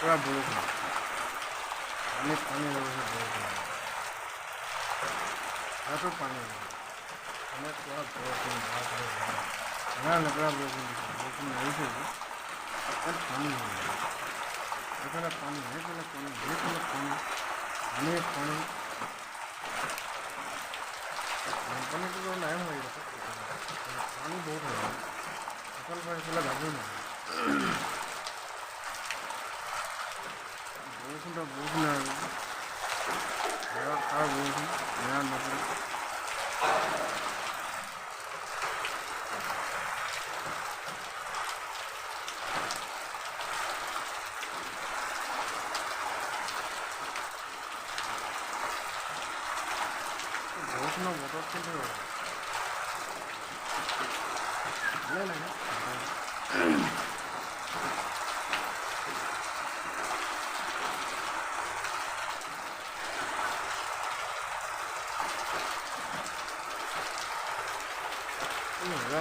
পুৰা বৰষুণ পানী হৈ গৈছে বৰষুণ ইয়াতো পানী মানে পুৰা বৰষুণ লেতেৰা বৰষুণ দিছে বৰষুণ মাৰিছে ইয়াত পানী হৈ গৈছে এইফালে পানী সেইফালে পানী পানী বানপানীটোতো নাই হোৱা পানী বহুত হয় অকল সেইফালে যাবই নোৱাৰে বৰষুণটো বৰষুণ আৰু বৰষুণ নপৰে বৰষুণৰ বতৰত কিন্তু ভালেই লাগে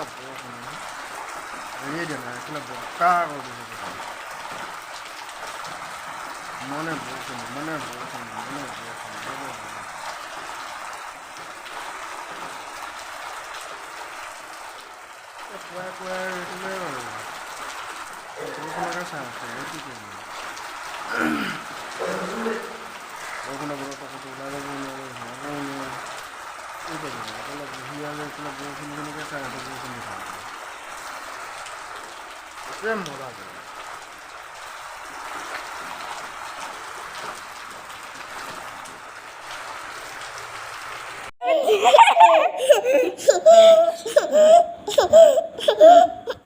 বৰষুণ এৰিয়ে দিয়া নাই এইফালে বতাহ আকৌ দিছে ইমানে বৰষুণ পুৱাই এইটোৱে আৰু বৰষুণকে চাই আছে কি কৰিম বৰষুণৰ বতৰত ক'তো ওলাই যাব নোৱাৰোঁ সোমাবও নোৱাৰোঁ কি কৰিম এইফালে বহি আৰু এইফালে বৰষুণখনকে চাই আছে বৰষুণ দি থাকে মজা